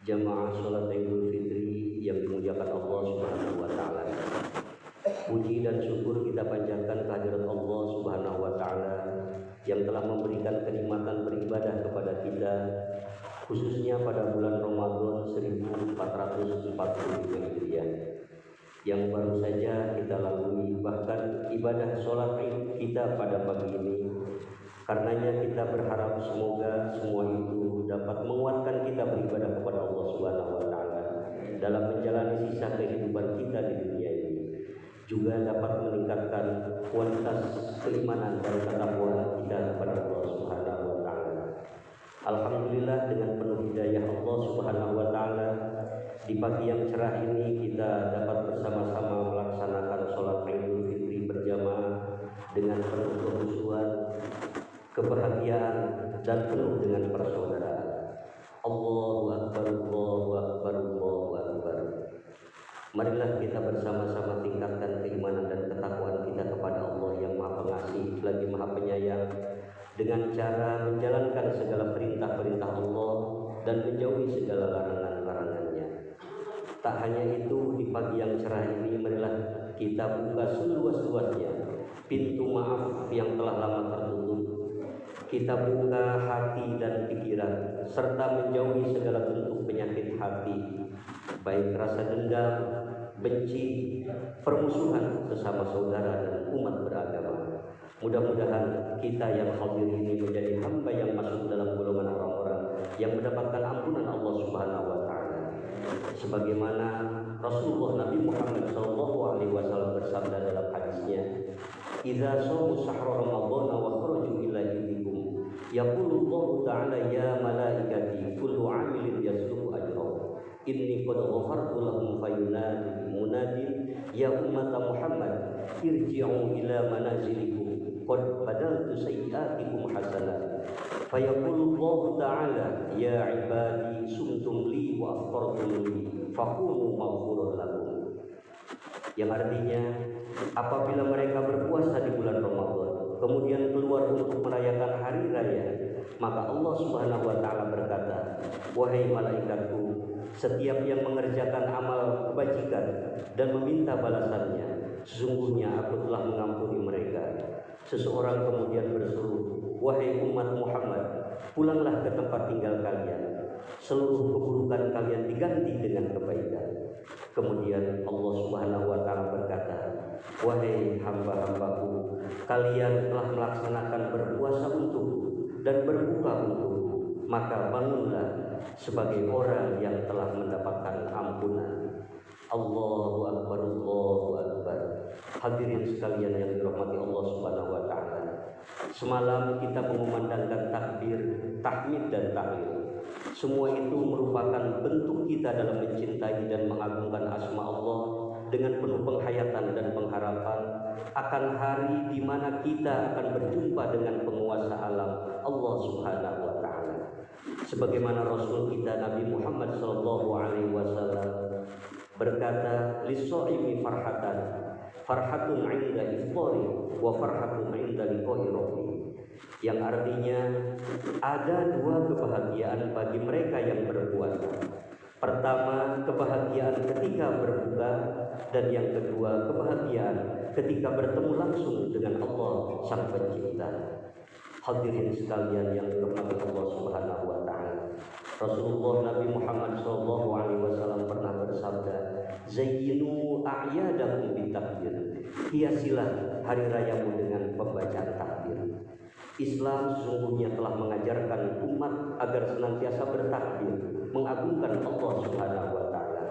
Jamaah sholat Idul Fitri yang dimuliakan Allah Subhanahu wa taala. Puji dan syukur kita panjatkan kehadirat Allah Subhanahu wa taala yang telah memberikan kenikmatan beribadah kepada kita, khususnya pada bulan Ramadan 1440 Hijriah yang baru saja kita lalui. Bahkan ibadah sholat Id kita pada pagi ini, karenanya kita berharap semoga semua itu dapat menguatkan kita beribadah kepada Allah Subhanahu wa taala dalam menjalani sisa kehidupan kita di dunia ini, juga dapat meningkatkan kualitas keimanan dan ketakwaan kita kepada Allah Subhanahu wa taala. Alhamdulillah, dengan penuh hidayah Allah Subhanahu wa taala, di pagi yang cerah ini kita dapat bersama-sama melaksanakan sholat Idul Fitri berjamaah dengan penuh kehusuan, kebahagiaan dan penuh dengan persaudaraan. Allahu Akbar, Allahu Akbar, Allahu Akbar. Marilah kita bersama-sama tingkatkan keimanan dan ketakwaan kita kepada Allah yang Maha Pengasih lagi Maha Penyayang, dengan cara menjalankan segala perintah-perintah Allah dan menjauhi segala larangan-larangannya. Tak hanya itu, di pagi yang cerah ini marilah kita buka seluas-luasnya pintu maaf yang telah lama tertutup. Kita buka hati dan pikiran serta menjauhi segala bentuk penyakit hati, baik rasa dendam, benci, permusuhan sesama saudara dan umat beragama. Mudah-mudahan kita yang hadir ini menjadi hamba yang masuk dalam golongan orang-orang yang mendapatkan ampunan Allah Subhanahu wa taala. Sebagaimana Rasulullah Nabi Muhammad SAW bersabda dalam hadisnya, "Idza shamu shahra Ramadan wa kharaju ila idikum, yaqulu ta'ala ya malaikati kullu 'amilin yasluhu ajrahu. Inni qad ghafartu lahum fayunadi munadin ya ummat Muhammad irji'u ila manazilikum qad badaltu sayyi'atikum hasanat." Fayaqulu Allah ta'ala ya ibadi sumtum li wa aftartum li faqumu maghfuran lakum. Yang artinya, apabila mereka berpuasa di bulan Ramadan kemudian keluar untuk merayakan hari raya, maka Allah Subhanahu wa taala berkata, "Wahai malaikatku, setiap yang mengerjakan amal kebajikan dan meminta balasannya, sesungguhnya aku telah mengampuni mereka." Seseorang kemudian berseru, "Wahai umat Muhammad, pulanglah ke tempat tinggal kalian. Seluruh keburukan kalian diganti dengan kebaikan." Kemudian Allah Subhanahu wa taala berkata, "Wahai hamba-hambaku, kalian telah melaksanakan berpuasa untukku dan berbuka untukku, maka bangunlah sebagai orang yang telah mendapatkan ampunan." Allahu Akbar, Allahu Akbar. Hadirin sekalian yang dirahmati Allah Subhanahu wa taala, semalam kita mengumandangkan takbir, tahmid dan tahlil. Semua itu merupakan bentuk kita dalam mencintai dan mengagungkan asma Allah dengan penuh penghayatan dan pengharapan akan hari di mana kita akan berjumpa dengan penguasa alam, Allah Subhanahu wa taala. Sebagaimana Rasul kita Nabi Muhammad SAW berkata, "Lis-shaimi farhatun 'inda iftari wa farhatun 'inda liqa'i rabbih." Yang artinya, ada dua kebahagiaan bagi mereka yang berpuasa. Pertama, kebahagiaan ketika berbuka, dan yang kedua, kebahagiaan ketika bertemu langsung dengan Allah Sang Pencipta. Hadirin sekalian yang dirahmati Allah Subhanahu wa taala, Rasulullah Nabi Muhammad SAW pernah bersabda, "Zayyinu a'yadakum bitakbir." Hiasilah hari rayamu dengan pembacaan takbir. Islam sesungguhnya telah mengajarkan umat agar senantiasa bertakbir, mengagungkan Allah Subhanahu wa taala.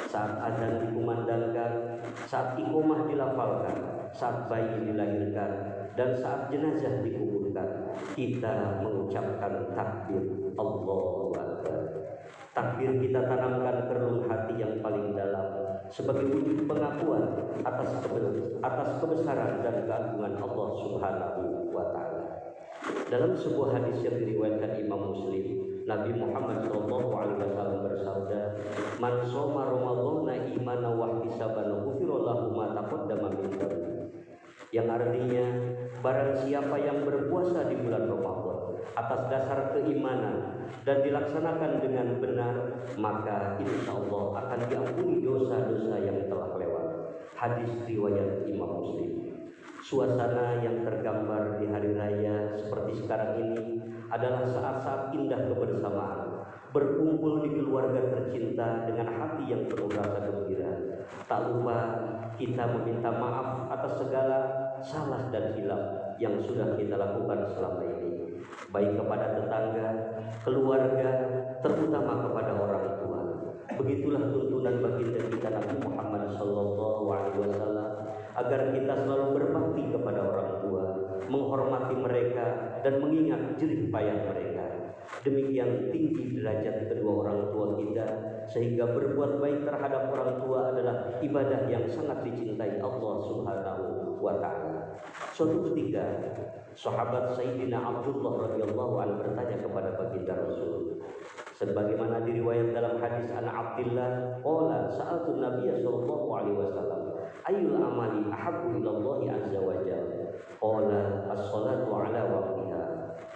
Saat azan dikumandangkan, saat iqamah dilafalkan, saat bayi dilahirkan, dan saat jenazah dikuburkan, kita mengucapkan takbir Allahu Akbar. Takbir kita tanamkan ke relung hati yang paling dalam sebagai wujud pengakuan atas kebesaran dan keagungan Allah Subhanahu wa taala. Dalam sebuah hadis yang diriwayatkan Imam Muslim, Nabi Muhammad SAW bersabda, "Man shoma Ramadhana imanan wa ihtisaban ghufira lahu ma taqaddama min dhanbi." Yang artinya, barang siapa yang berpuasa di bulan Ramadan atas dasar keimanan dan dilaksanakan dengan benar, maka insya Allah akan diampuni dosa-dosa yang telah lewat. Hadis riwayat Imam Muslim. Suasana yang tergambar di hari raya seperti sekarang ini adalah saat-saat indah kebersamaan, berkumpul di keluarga tercinta dengan hati yang penuh rasa gembira. Tak lupa kita meminta maaf atas segala salah dan hilaf yang sudah kita lakukan selama ini, baik kepada tetangga, keluarga, terutama kepada orang tua. Begitulah tuntunan baginda kita Nabi Muhammad SAW, agar kita selalu berbakti kepada orang tua, menghormati mereka dan mengingat jerih payah mereka. Demikian tinggi derajat kedua orang tua kita, sehingga berbuat baik terhadap orang tua adalah ibadah yang sangat dicintai Allah Subhanahu wa ta'ala. Suatu ketika sahabat Sayyidina Abdullah radhiyallahu anhu bertanya kepada baginda Rasul, sebagaimana diriwayat dalam hadis An Abdillah qala sa'altu Nabiy sallallahu alaihi wasallam ayyul amali ahabbu ila Allah azza wa jalla qala as-salatu ala waqtiha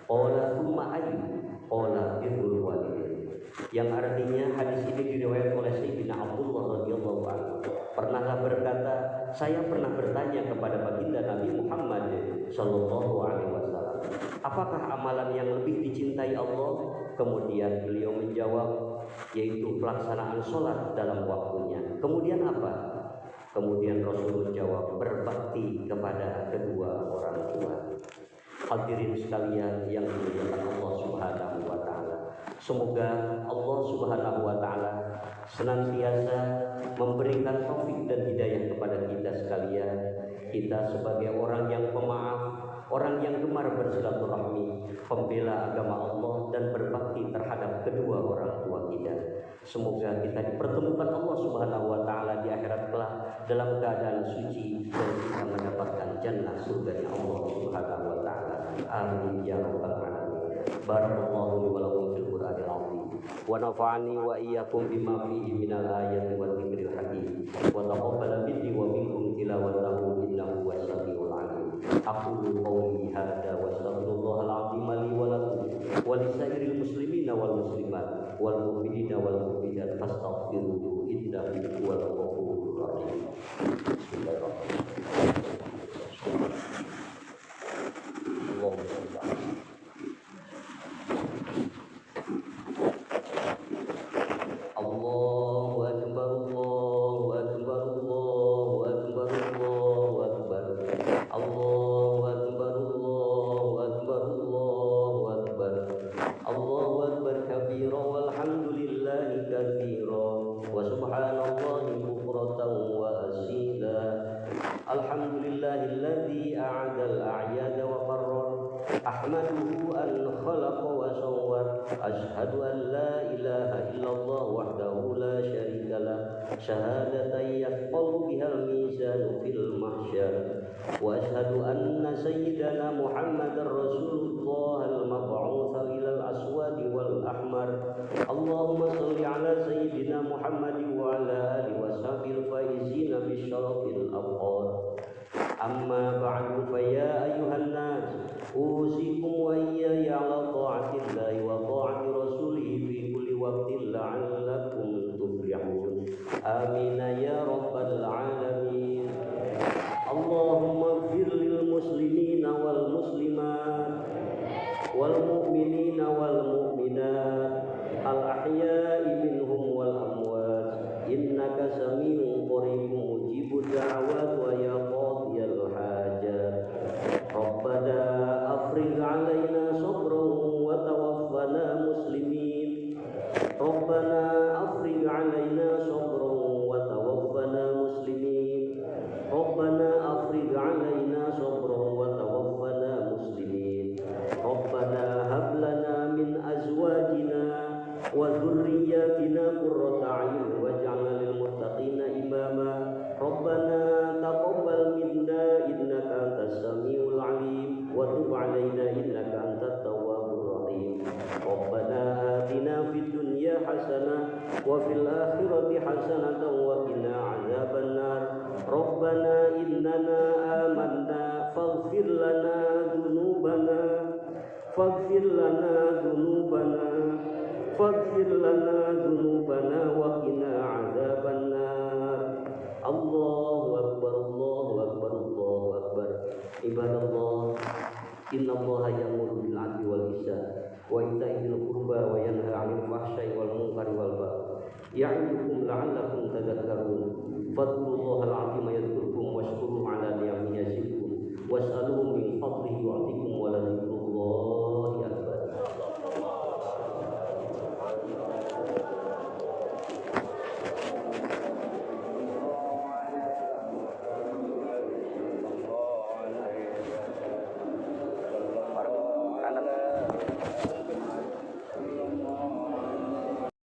qala thumma ayyu qala birrul walidain. Yang artinya hadis ini diriwayatkan oleh Sayyidina Abdullah radhiyallahu anhu. Pernahlah berkata, saya pernah bertanya kepada baginda Nabi Muhammad sallallahu alaihi wasallam, apakah amalan yang lebih dicintai Allah? Kemudian beliau menjawab, yaitu pelaksanaan sholat dalam waktunya. Kemudian apa? Kemudian Rasul menjawab, berbakti kepada kedua orang tua. Hadirin sekalian yang dimuliakan Allah Subhanahu wa ta'ala, semoga Allah Subhanahu wa ta'ala senantiasa memberikan taufik dan hidayah kepada kita sekalian. Kita sebagai orang yang pemaaf, orang yang gemar bersilaturahmi, pembela agama Allah dan berbakti terhadap kedua orang tua kita. Semoga kita dipertemukan Allah Subhanahu wa ta'ala di akhirat kelak dalam keadaan suci dan kita mendapatkan jannah surganya Allah Subhanahu wa ta'ala. Amin ya rabbal alamin. Barakallahu li wa lakum fil Qur'anil azim wa nafa'ani wa iyyakum bima fihi minal ayati wa dzikril hakim wa taqabbala minni wa minkum tilawatahu innahu was-sami'ul alim. Aqulu qawli hadza wa astaghfirullahal azim li wa lakum wa lisairil muslimina wal muslimat wal mu'minina wal mu'minat fastaghfiruhu innahu huwal ghafurur rahim. Bismillahirrahmanirrahim. Allahu akbar, Allahu akbar, Allahu akbar, Allahu akbar, Allahu akbar, Allahu akbar, Allahu akbar, Allahu akbar kabira walhamdulillahi katsira wa subhanallahi bukratan wa asila. Alhamdulillahilladzi a'ada al-a'yada wa qarrar ahmaduhu an khalaqa wa sawwar ashhadu an la ilaha illallah wahdahu la syarika lah syahadatan yaqulu bihal mizan fil mahsyar wa ashhadu anna sayyidana Muhammadar Rasulullah al-mab'uts ilal aswadi wal ahmar. Allahumma shalli ala sayyidina Muhammad wa ala alihi wa sahbihi faizina bisyarafil abqar. Amma ba'du fa ya ayyuhan nas usikum wa iyaya ala ta'atillahi wa ta'ati rasulihi fi kulli waqtin la'allakum tuflihun. Amin ya rabbal alamin. Allahumma ighfir lil muslimina wal muslimat wal mu'minina wal mu'minat al ahya'i minhum wal amwat innaka sami'un qaribun mujibud da'awat wa ya qadiyal hajat. Rabbana afrigh 'alaina sabran wa tawaffana muslimin. Rabbana afrigh 'alaina sabran wa tawaffana muslimin. Rabbana afrigh 'alaina sabran wa tawaffana muslimin. Rabbana hab lana min azwajina wa dhurriyyatina qurrata a'yun waj'alna lil muttaqina imama. Rabbana taqabbal minna innaka antas samiul alim wa tub 'alaina innaka antat tawwabur rahim. Rabbana atina fid dunya hasanah wa fil akhirati hasanatan wa qina 'adzabannar. Rabbana innana amanna faghfir lana dzunubana faghfir lana dzunubana faghfir lana dzunubana wa qina adzabannar. Allahu akbar, Allahu akbar, Allahu akbar. Ibadallah, innallaha ya'muru bil 'adli wal ihsan wa ita'i dzil qurba wa yanha 'anil fahsya'i wal munkari wal baghi ya'idukum la'allakum tadhakkarun. Fadhkurullahal 'azima yadhkurkum washkuruhu 'ala